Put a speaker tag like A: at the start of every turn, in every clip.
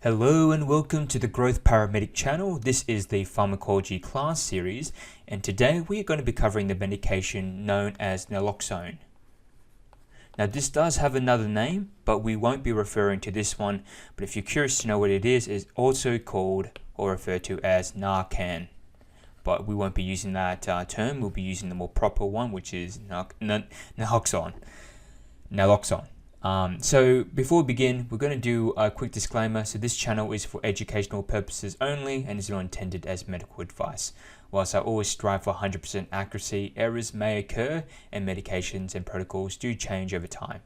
A: Hello and welcome to the Growth Paramedic channel. This is the Pharmacology Class Series, and today we are going to be covering the medication known as Naloxone. Now this does have another name, but we won't be referring to this one, but if you're curious to know what it is, it's also called or referred to as Narcan. But we won't be using that term, we'll be using the more proper one, which is Naloxone. So before we begin, we're going to do a quick disclaimer. So this channel is for educational purposes only and is not intended as medical advice. Whilst I always strive for 100% accuracy, errors may occur and medications and protocols do change over time.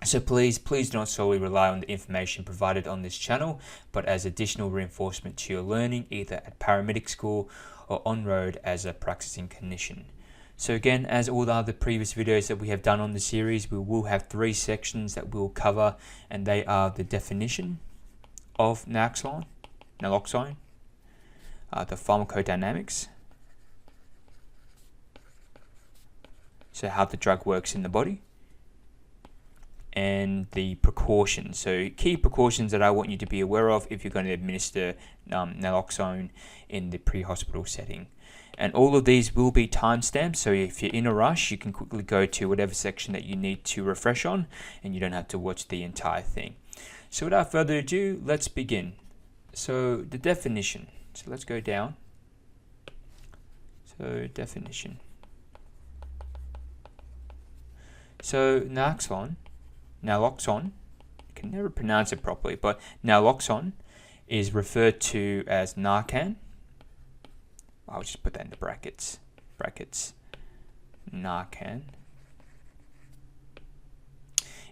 A: So please do not solely rely on the information provided on this channel, but as additional reinforcement to your learning either at paramedic school or on road as a practicing clinician. So again, as all the other previous videos that we have done on the series, we will have 3 sections that we'll cover, and they are the definition of Naloxone, the pharmacodynamics, so how the drug works in the body, and the precautions. So key precautions that I want you to be aware of if you're going to administer Naloxone in the pre-hospital setting. And all of these will be timestamped, so if you're in a rush, you can quickly go to whatever section that you need to refresh on, and you don't have to watch the entire thing. So without further ado, let's begin. So the definition. So let's go down. So definition. So Naloxone, I can never pronounce it properly, but Naloxone is referred to as Narcan. I'll just put that in the brackets. Narcan.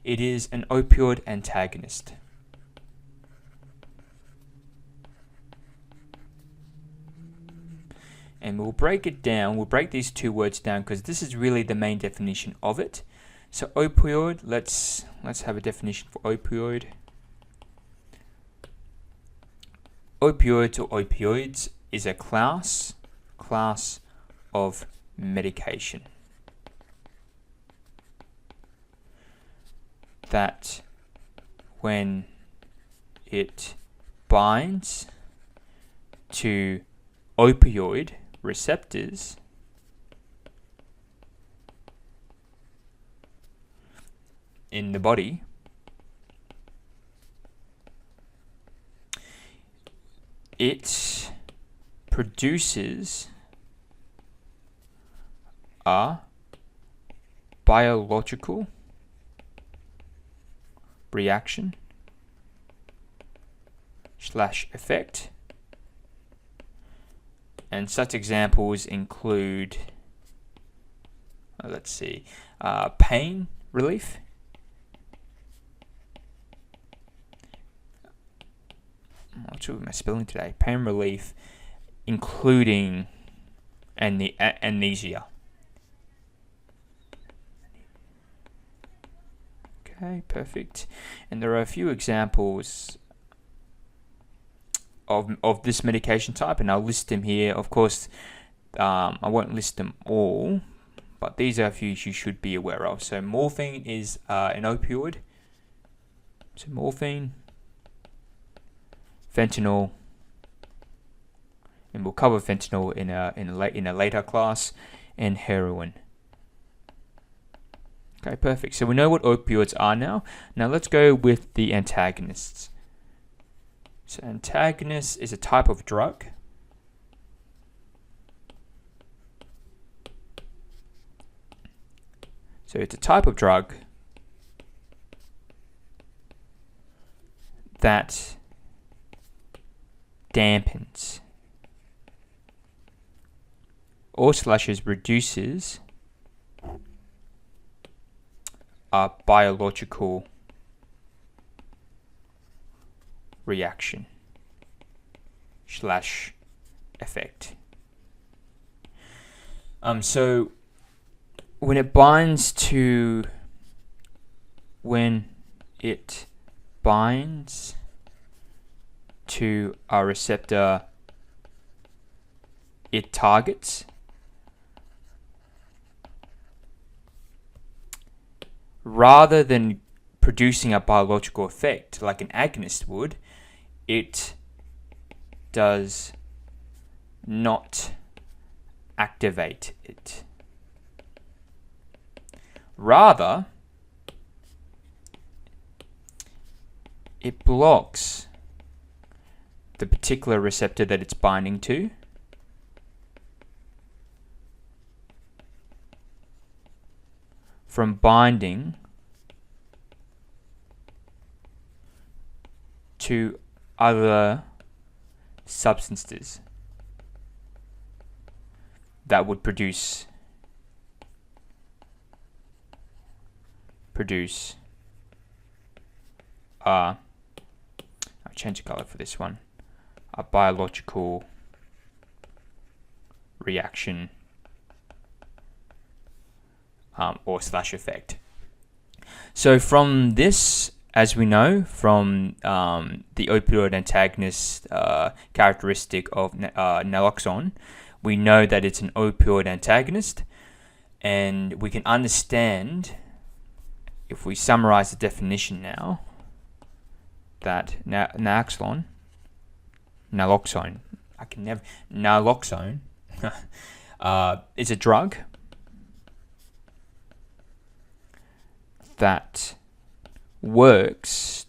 A: It is an opioid antagonist. And we'll break it down. We'll break these 2 words down because this is really the main definition of it. So opioid, let's have a definition for opioid. Opioids or opioids is a class of medication that when it binds to opioid receptors in the body, it produces a biological reaction / effect, and such examples include pain relief, what's with my spelling today? Pain relief, including anesthesia. Okay, perfect. And there are a few examples of this medication type, and I'll list them here. Of course, I won't list them all, but these are a few you should be aware of. So morphine is an opioid. So morphine, fentanyl, and we'll cover fentanyl in a later class, and heroin. Okay, perfect. So we know what opioids are now. Now let's go with the antagonists. So antagonist is a type of drug it's a type of drug that dampens or reduces a biological reaction / effect. So when it binds to a receptor it targets, rather than producing a biological effect like an agonist would, it does not activate it. Rather, it blocks the particular receptor that it's binding to from binding to other substances that would produce I'll change the color for this one, a biological reaction or slash effect. So from this, as we know from the opioid antagonist characteristic of naloxone, we know that it's an opioid antagonist, and we can understand, if we summarize the definition now, that naloxone, is a drug that works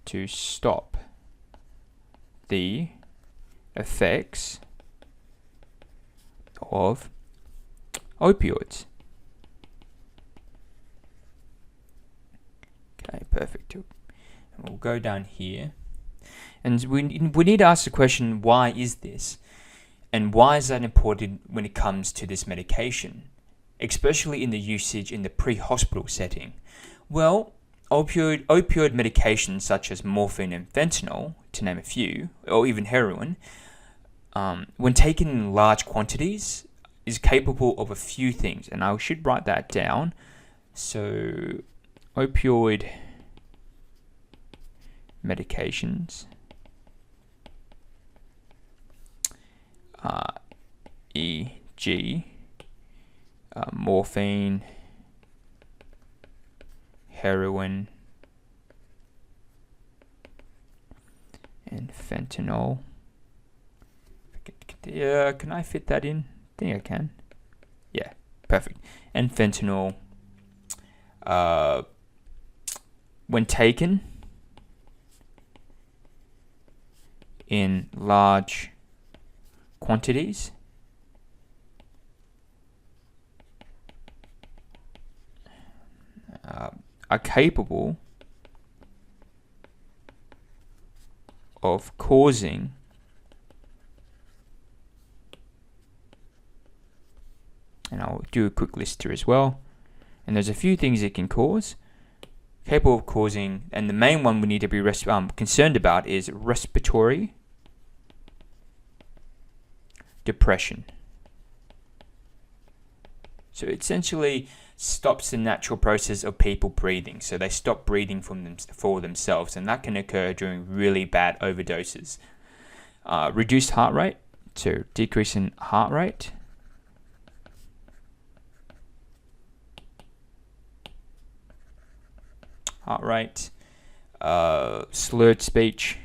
A: to stop the effects of opioids. Okay, perfect. And we'll go down here, and we need to ask the question, why is this? And why is that important when it comes to this medication, especially in the usage in the pre-hospital setting? Well, opioid medications such as morphine and fentanyl, to name a few, or even heroin, when taken in large quantities, is capable of a few things, and I should write that down. So, opioid medications, e.g., morphine, heroin, and fentanyl. Can I fit that in? I think I can. Yeah, perfect. And fentanyl, when taken in large quantities, are capable of causing and I'll do a quick list here as well, and there's a few things it can cause, capable of causing, and the main one we need to be concerned about is respiratory depression. So it essentially stops the natural process of people breathing. So they stop breathing for themselves, and that can occur during really bad overdoses. Reduced heart rate, so decrease in heart rate. Slurred speech.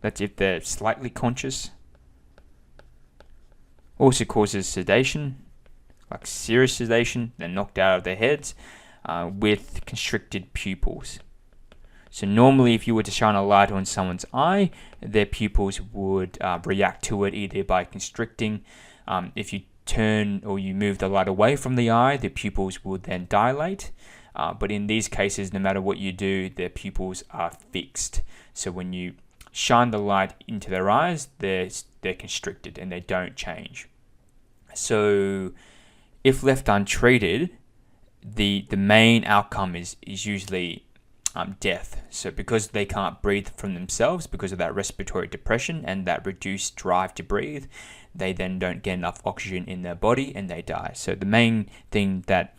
A: That's if they're slightly conscious. Also causes sedation, like serious sedation, they're knocked out of their heads, with constricted pupils. So normally if you were to shine a light on someone's eye, their pupils would react to it either by constricting. If you turn or you move the light away from the eye, the pupils will then dilate. But in these cases, no matter what you do, their pupils are fixed. So when you shine the light into their eyes, they're constricted and they don't change. So if left untreated, the main outcome is usually death. So because they can't breathe from themselves because of that respiratory depression and that reduced drive to breathe, they then don't get enough oxygen in their body and they die. So the main thing that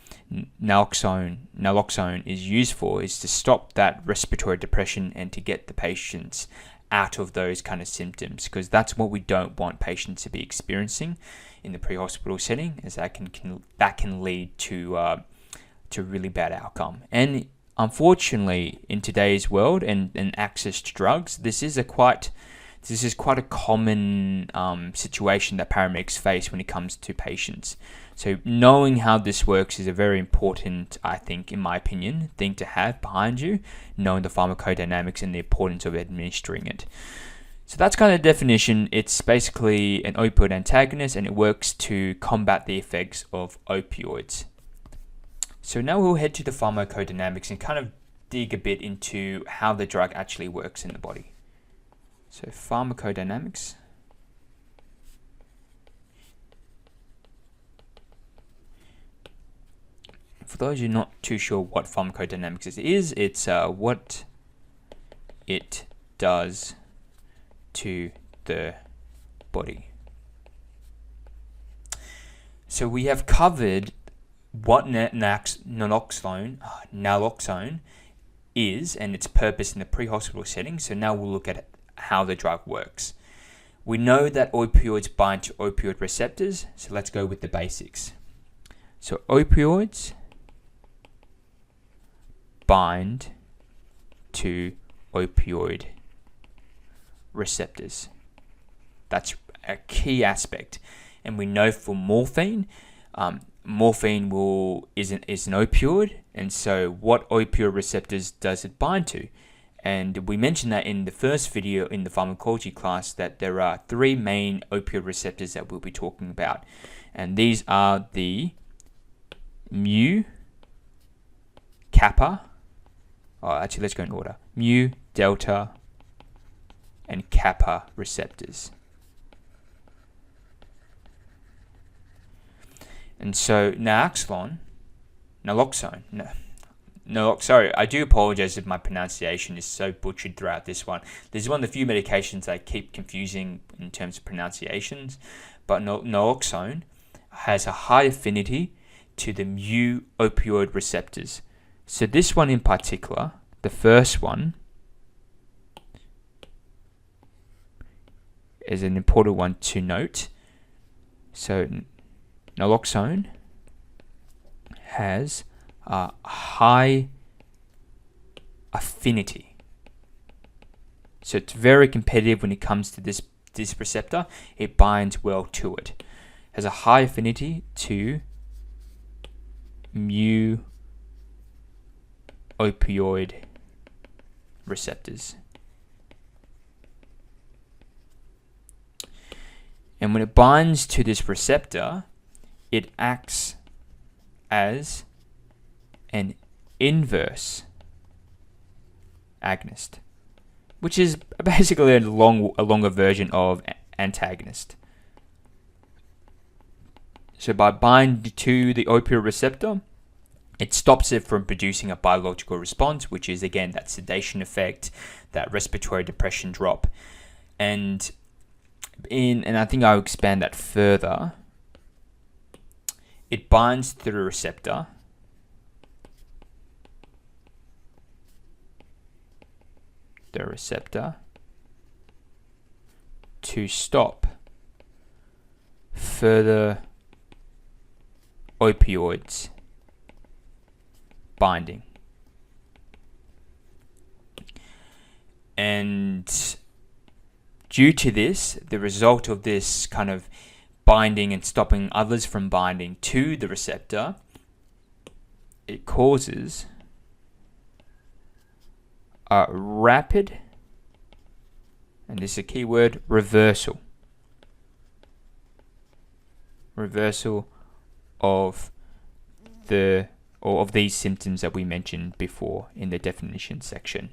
A: naloxone is used for is to stop that respiratory depression and to get the patients out of those kind of symptoms, because that's what we don't want patients to be experiencing in the pre-hospital setting, as that can lead to really bad outcome. And unfortunately, in today's world and access to drugs, this is quite a common situation that paramedics face when it comes to patients. So knowing how this works is a very important, I think, in my opinion, thing to have behind you, knowing the pharmacodynamics and the importance of administering it. So that's kind of the definition. It's basically an opioid antagonist, and it works to combat the effects of opioids. So now we'll head to the pharmacodynamics and kind of dig a bit into how the drug actually works in the body. So pharmacodynamics. For those who are not too sure what pharmacodynamics is, it's what it does to the body. So we have covered what naloxone is and its purpose in the pre-hospital setting. So now we'll look at how the drug works. We know that opioids bind to opioid receptors, so let's go with the basics. So opioids bind to opioid receptors. That's a key aspect. And we know for morphine, morphine is an opioid, and so what opioid receptors does it bind to? And we mentioned that in the first video in the pharmacology class, that there are 3 main opioid receptors that we'll be talking about. And these are the mu, kappa, actually let's go in order, mu, delta, and kappa receptors. And so naloxone, sorry, I do apologize if my pronunciation is so butchered throughout this one. This is one of the few medications I keep confusing in terms of pronunciations, but naloxone has a high affinity to the mu opioid receptors. So this one in particular, the first one, is an important one to note. So naloxone has a high affinity. So it's very competitive when it comes to this receptor. It binds well to it. Has a high affinity to mu opioid receptors. And when it binds to this receptor, it acts as an inverse agonist, which is basically a longer version of antagonist. So by binding to the opioid receptor, it stops it from producing a biological response, which is again that sedation effect, that respiratory depression drop. And I think I'll expand that further. It binds to the receptor to stop further opioids binding. And due to this, the result of this kind of binding and stopping others from binding to the receptor, it causes a rapid, and this is a key word, reversal of these symptoms that we mentioned before in the definition section.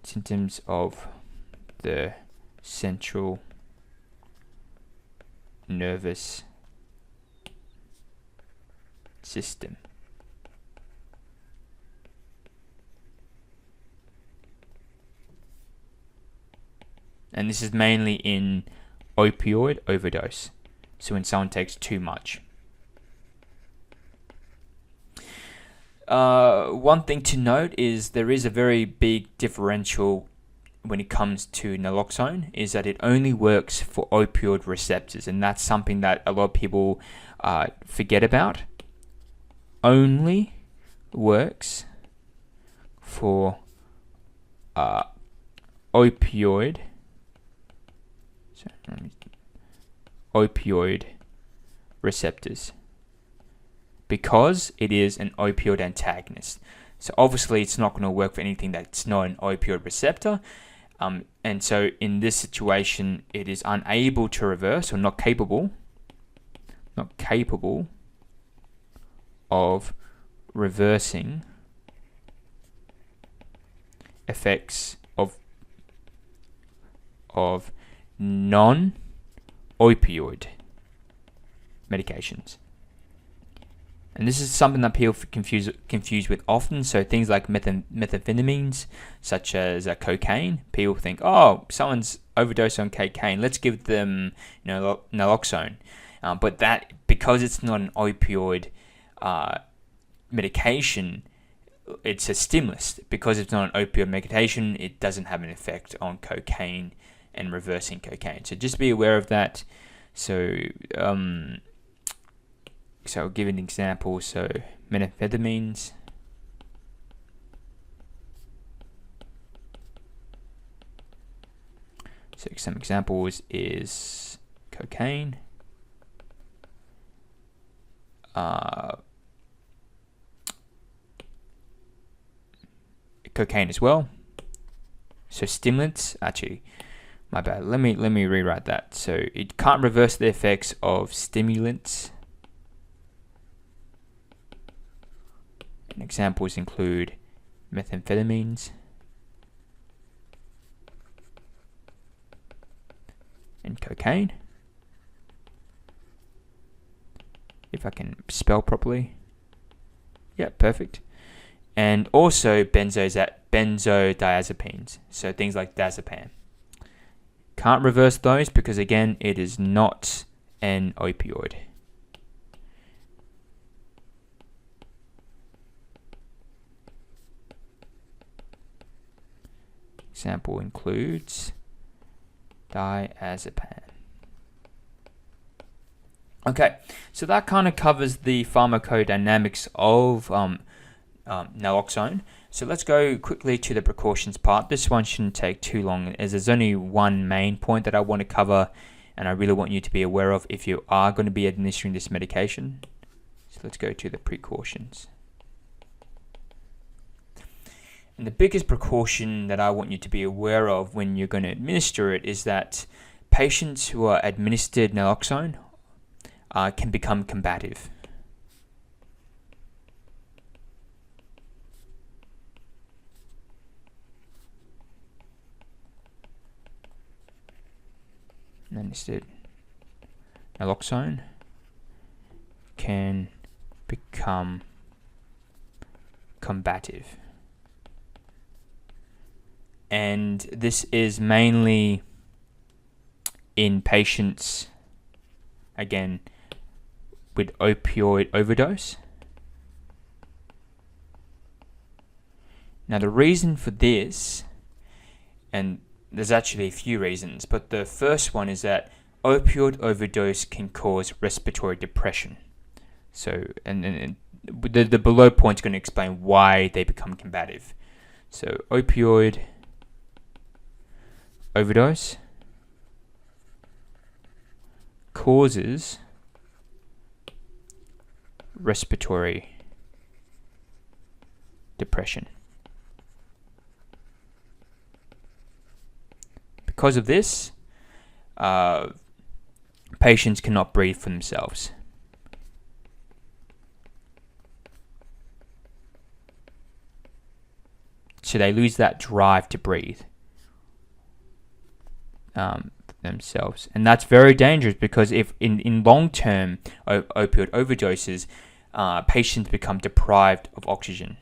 A: Symptoms of the central nervous system. And this is mainly in opioid overdose. So when someone takes too much. One thing to note is there is a very big differential when it comes to naloxone, is that it only works for opioid receptors, and that's something that a lot of people forget about. Only works for opioid receptors because it is an opioid antagonist. So obviously it's not going to work for anything that's not an opioid receptor. And so in this situation, it is unable to reverse, or not capable of reversing effects of non-opioid medications. And this is something that people confuse with often. So things like methamphetamines, such as cocaine. People think, oh, someone's overdosed on cocaine, let's give them, naloxone. But that, because it's not an opioid medication, it's a stimulus. Because it's not an opioid medication, it doesn't have an effect on cocaine and reversing cocaine. So just be aware of that. So I'll give an example. So methamphetamines. So some examples is cocaine, cocaine as well. So stimulants, actually, my bad. Let me rewrite that. So it can't reverse the effects of stimulants. And examples include methamphetamines and cocaine. If I can spell properly. Yeah, perfect. And also benzodiazepines. So things like diazepam. Can't reverse those because, again, it is not an opioid. Example includes diazepam. Okay, so that kind of covers the pharmacodynamics of naloxone. So let's go quickly to the precautions part. This one shouldn't take too long, as there's only one main point that I want to cover, and I really want you to be aware of if you are going to be administering this medication. So let's go to the precautions. And the biggest precaution that I want you to be aware of when you're going to administer it is that patients who are administered naloxone can become combative. Administered naloxone can become combative. And this is mainly in patients, again, with opioid overdose. Now the reason for this, and there's actually a few reasons, but the first one is that opioid overdose can cause respiratory depression. So, and the below point is going to explain why they become combative. So opioid overdose causes respiratory depression. Because of this, patients cannot breathe for themselves. So they lose that drive to breathe themselves. And that's very dangerous because if in long-term opioid overdoses, patients become deprived of oxygen.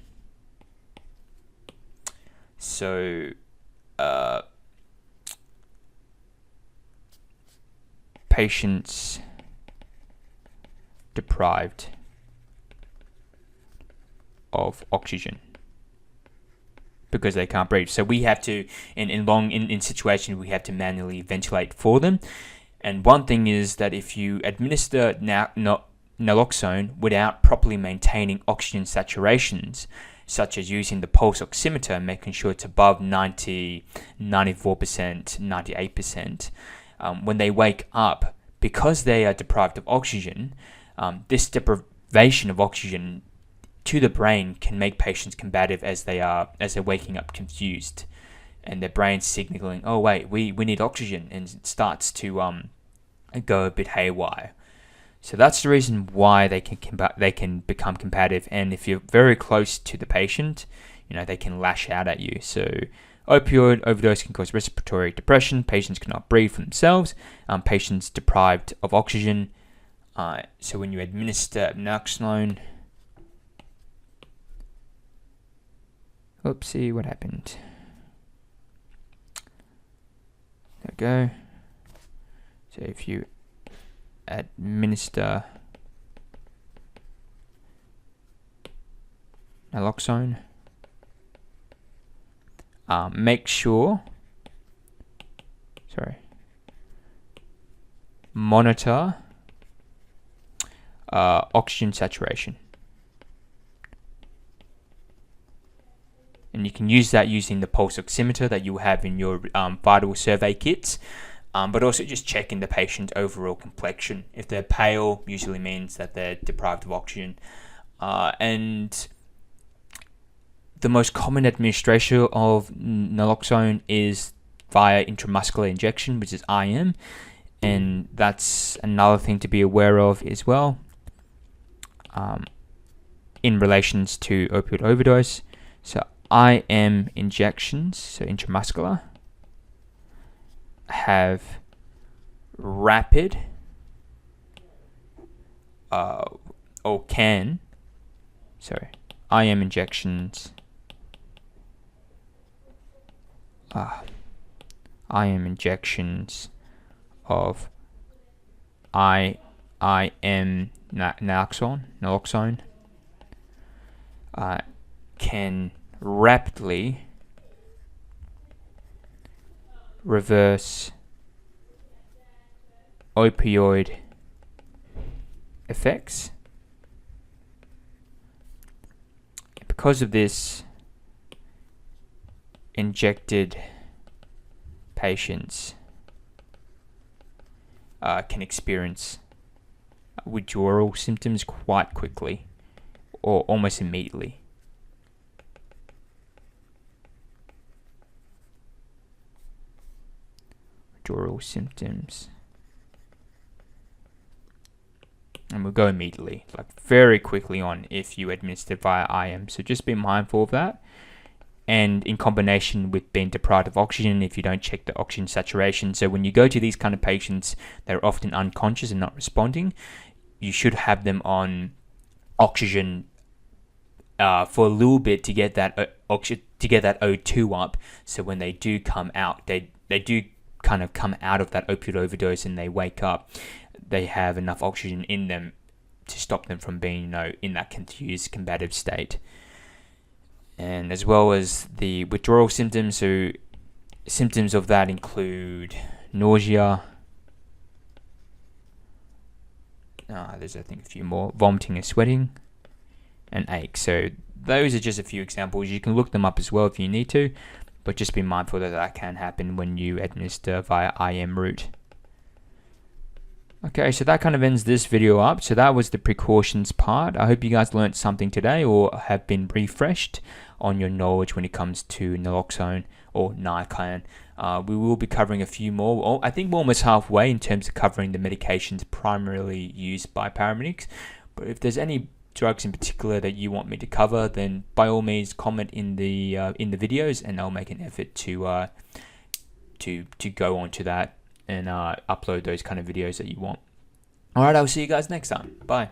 A: So patients deprived of oxygen because they can't breathe. So we have to, in situations, we have to manually ventilate for them. And one thing is that if you administer naloxone without properly maintaining oxygen saturations, such as using the pulse oximeter, making sure it's above 90, 94%, 98%. When they wake up, because they are deprived of oxygen, this deprivation of oxygen to the brain can make patients combative as they're waking up confused, and their brain's signaling, oh wait, we need oxygen, and it starts to go a bit haywire. So that's the reason why they can become combative, and if you're very close to the patient, they can lash out at you. So opioid overdose can cause respiratory depression. Patients cannot breathe for themselves. Patients deprived of oxygen. So when you administer Naloxone, oopsie, what happened? There we go. So if you administer Naloxone, monitor oxygen saturation. And you can use that using the pulse oximeter that you have in your vital survey kits, but also just checking the patient's overall complexion. If they're pale, usually means that they're deprived of oxygen. And the most common administration of Naloxone is via intramuscular injection, which is IM, and that's another thing to be aware of as well in relations to opioid overdose. So IM injections, so intramuscular, have rapid IM injections of IM naloxone can rapidly reverse opioid effects. Because of this, injected patients can experience withdrawal symptoms quite quickly or almost immediately. Withdrawal symptoms. And we'll go immediately, like very quickly on if you administer via IM. So just be mindful of that. And in combination with being deprived of oxygen, if you don't check the oxygen saturation. So when you go to these kind of patients, they're often unconscious and not responding. You should have them on oxygen for a little bit to get that O2 up. So when they do come out, they do kind of come out of that opioid overdose and they wake up, they have enough oxygen in them to stop them from being in that confused combative state. And as well as the withdrawal symptoms, so symptoms of that include nausea, there's I think a few more, vomiting and sweating, and ache. So those are just a few examples. You can look them up as well if you need to, but just be mindful that that can happen when you administer via IM route. Okay, so that kind of ends this video up. So that was the precautions part. I hope you guys learned something today or have been refreshed on your knowledge when it comes to Naloxone or Narcan. We will be covering a few more. I think we're almost halfway in terms of covering the medications primarily used by paramedics. But if there's any drugs in particular that you want me to cover, then by all means comment in the videos, and I'll make an effort to go on to that and upload those kind of videos that you want. Alright, I'll see you guys next time. Bye.